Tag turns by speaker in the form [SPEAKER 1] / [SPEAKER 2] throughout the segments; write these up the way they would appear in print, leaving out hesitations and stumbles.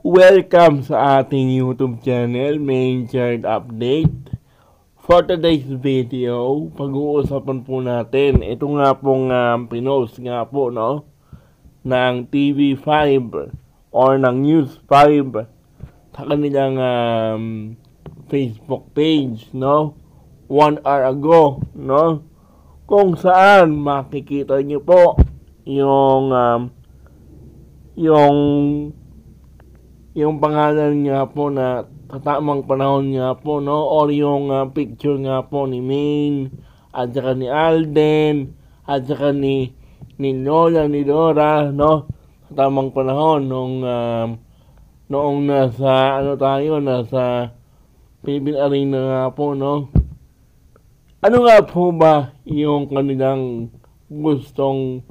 [SPEAKER 1] Welcome sa ating YouTube channel, Main Chart Update. For today's video, pag-uusapan po natin, ito nga pong pinost nga po, no, ng TV5 or ng News 5 sa kanilang Facebook page, no, 1 hour ago, no, kung saan makikita niyo po yung yung pangalan nga po na katamang panahon nga po, no, or yung picture nga po ni Maine at saka ni Alden at saka ni Lola, ni Dora, no, sa tamang panahon noong nasa nasa Philippine Arena nga po, no. Ano nga po ba yung kanilang gustong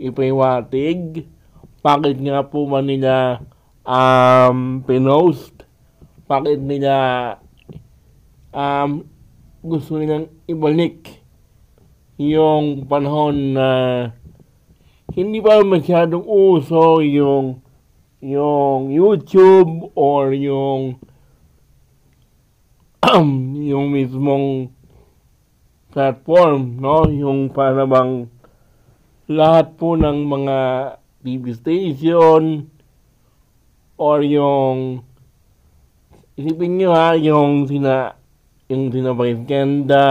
[SPEAKER 1] ipahiwatig? Bakit nga po ba nila pinost? Bakit nila gusto nilang ibalik yung panahon na hindi pa masyadong uso yung YouTube or yung yung mismong platform, no, yung para bang lahat po ng mga TV station or yung isipin nyo yung sina Vice Ganda,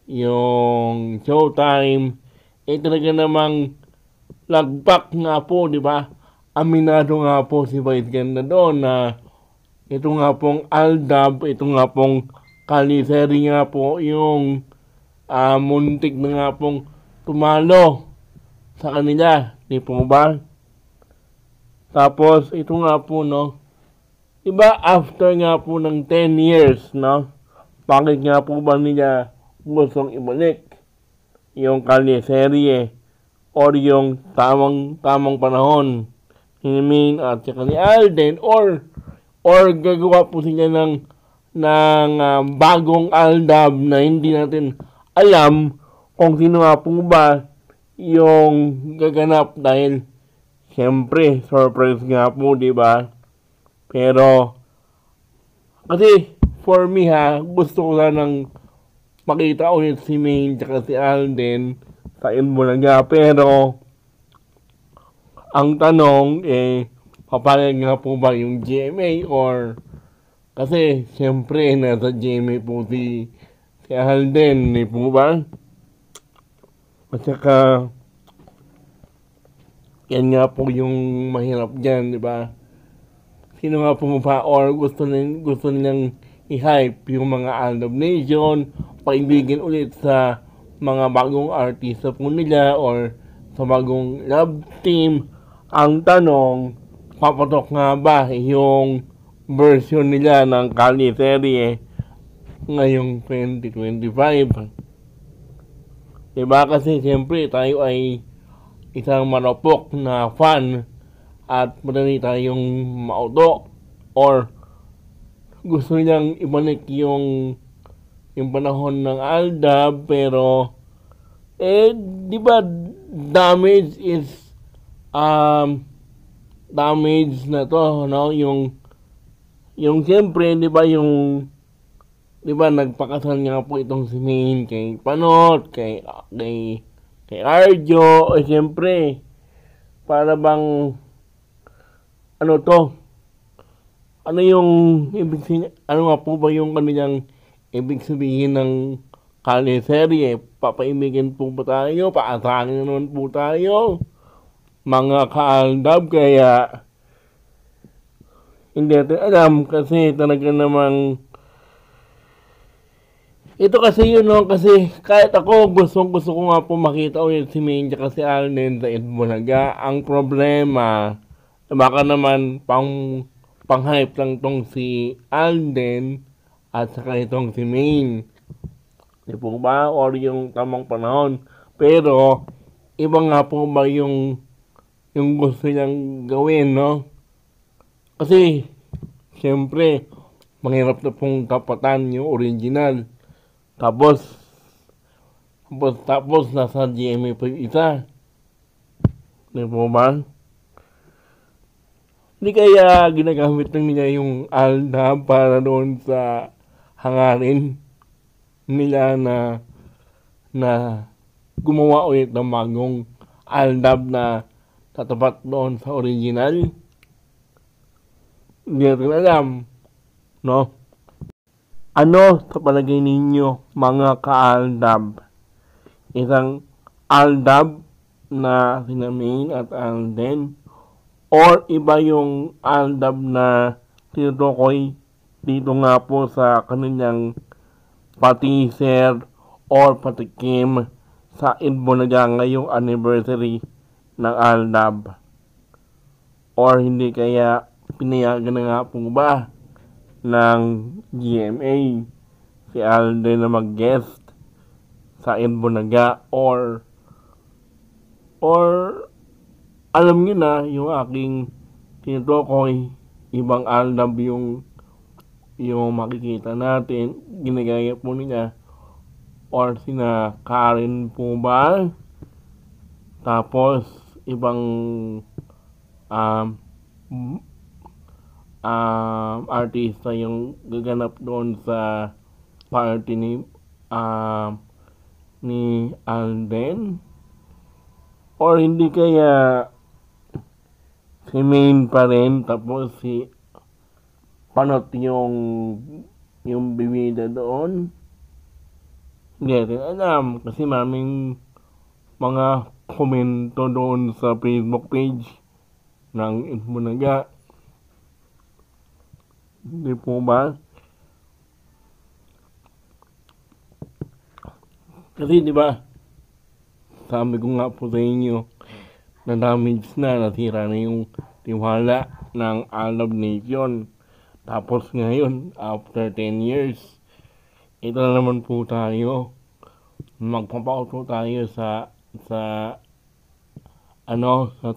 [SPEAKER 1] yung Showtime, talaga namang lagpak nga po, di ba? Aminado nga po si Vice Ganda doon na ito nga pong Aldab, ito nga pong Kaliseri nga po yung muntik na nga pong tumalo sa kanila, di po ba? Tapos, ito nga po, no, diba, after nga po ng 10 years, no, bakit nga po ba nila gustong ibalik yung Kaliserye or yung tamang panahon ni Maine at saka ni Alden or gagawa po sila ng bagong Aldab na hindi natin alam kung sino nga po ba yung gaganap dahil siyempre, surprise nga po, di ba? Pero, kasi, for me gusto ko sanang makita ulit si Maine tsaka si Alden sa Inbulaga. Pero, ang tanong, papayag nga po ba yung GMA or, kasi, siyempre, nasa GMA po si Alden, di po ba? At saka, yan nga po yung mahirap dyan, di ba? Sino nga po pa or gusto nilang i-hype yung mga Aldab Nation, paibigin ulit sa mga bagong artista po nila or sa bagong love team. Ang tanong, papatok nga ba yung version nila ng Kali Serye ngayong 2025? Diba? Kasi siyempre tayo ay isang marupok na fan at madali tayong mauto or gusto nilang ibalik yung panahon ng Aldab pero di ba damage is damage na to, no, yung siyempre di ba nagpakasal nga po itong si Maine kay Panot, kay Arjo, siyempre, para bang, ano nga po ba yung kanilang ibig sabihin ng Kaliserye? Papaimigin po ba tayo? Paasahin naman po tayo, mga kaaldab, kaya, hindi natin alam, kasi talaga namang, ito kasi yun, no, kasi kahit ako gusto ko nga po makita ulit si Maine tsaka si Alden sa Itbulaga. Ang problema, baka naman pang-hype lang tong si Alden at saka itong si Maine. Di po ba? Or yung tamang panahon. Pero, iba nga po ba yung gusto niyang gawin, no? Kasi, siyempre, mahirap na pong tapatan yung original. Tapos nasa GMA pa yung isa. Di po ba? Hindi kaya ginagamit lang nila yung ALDAB para doon sa hangarin nila na gumawa ulit ng bagong ALDAB na tatapat doon sa original. Hindi natin alam, no? Ano sa palagay ninyo, mga ka-ALDAB? Isang ALDAB na sina Maine at Alden, or iba yung ALDAB na tinutukoy dito nga po sa kanilang patiser or patikim sa Itbulaga ngayong anniversary ng ALDAB, or hindi kaya pinayagan na nga po ba ng GMA si Alden na mag-guest sa Itbulaga, or alam niyo na yung aking tinutukoy, ibang ALDAB yung makikita natin, ginagaya po nila, or sina Karen po ba, tapos ibang artista yung gaganap doon sa party ni Alden, or hindi kaya si Maine pa rin, tapos si Panot yung bibida doon. Hindi natin alam kasi maming mga komento doon sa Facebook page ng Itbulaga. Hindi po ba? Kasi di ba, sabi ko nga po sa inyo, na damage na, nasira na yung tiwala ng Arab Nation. Tapos ngayon, after 10 years, ito na naman po tayo. Magpapauto tayo sa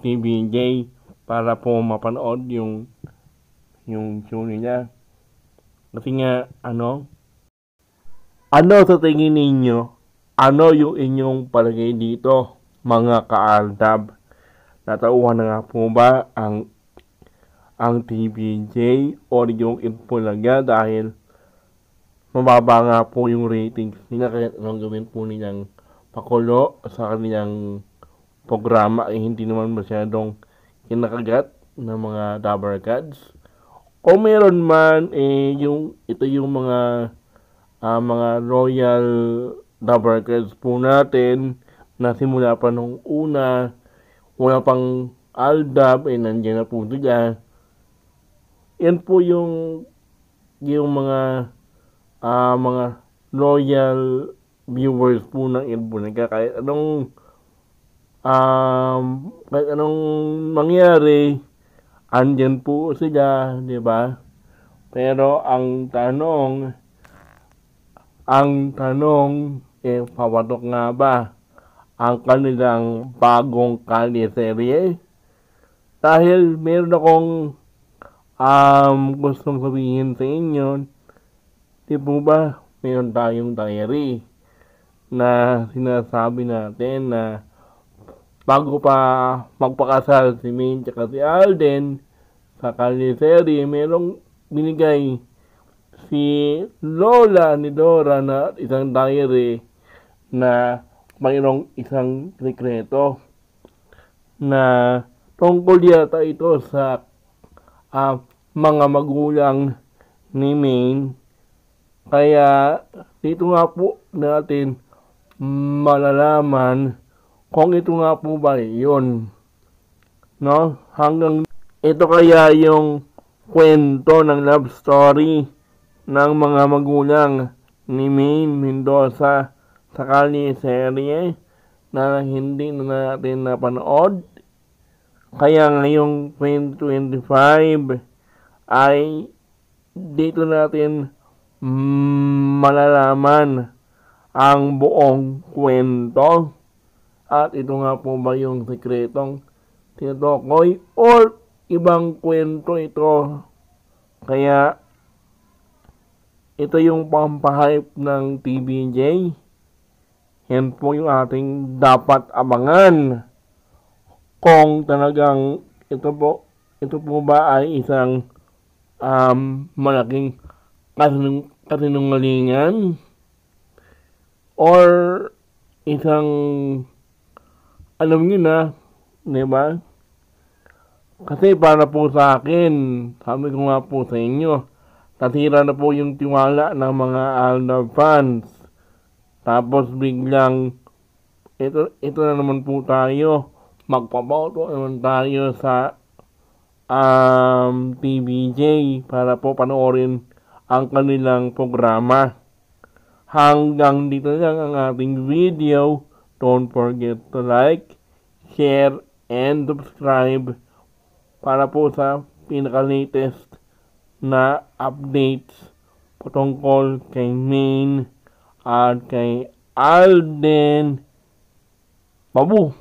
[SPEAKER 1] TVJ para po mapanood yung show nila. Kasi nga, ano sa tingin ninyo, ano yung inyong palagay dito, mga ka-ALDAB? Natauhan na nga po ba ang TVJ o yung Itbulaga dahil mababa nga po yung ratings nila, kaya anong gawin po nilang pakulo sa kanilang programa ay hindi naman masyadong kinakagat ng mga Dabber Cats. O meron man ito yung mga royal Dabber Cats po natin na simula pa nung una, wala pang ALDAB, nandiyan na po sila. Yan po yung mga loyal viewers po ng Itbulaga. Kahit anong mangyari, andyan po sila, di ba? Pero ang tanong, papatok nga ba ang kanilang bagong kalye-serye? Dahil meron akong gustong sabihin sa inyo, di po ba, meron tayong diary na sinasabi natin na bago pa magpakasal si Maine at si Alden sa kalye-serye, merong binigay si Lola ni Dora na isang diary na mayroong isang sekreto na tungkol yata ito sa mga magulang ni Maine. Kaya dito nga po natin malalaman kung ito nga po ba yun, no? Hanggang ito kaya yung kwento ng love story ng mga magulang ni Maine Mendoza sa kalye-serye na hindi na natin napanood. Kaya ngayong 2025 ay dito natin malalaman ang buong kwento. At ito nga po ba yung sekretong tinutukoy or ibang kwento ito? Kaya ito yung pampahype ng TVJ. Yan po yung ating dapat abangan kung talagang ito po ba ay isang malaking kasinungalingan or isang alam niyo na, di ba? Kasi para po sa akin, sabi ko nga po sa inyo, nasira na po yung tiwala ng mga Aldab fans. Tapos biglang, ito na naman po tayo, magpaboto naman tayo sa TVJ para po panoorin ang kanilang programa. Hanggang dito lang ang ating video. Don't forget to like, share, and subscribe para po sa pinaka-latest na updates patungkol kay Maine at kay Alden Babu.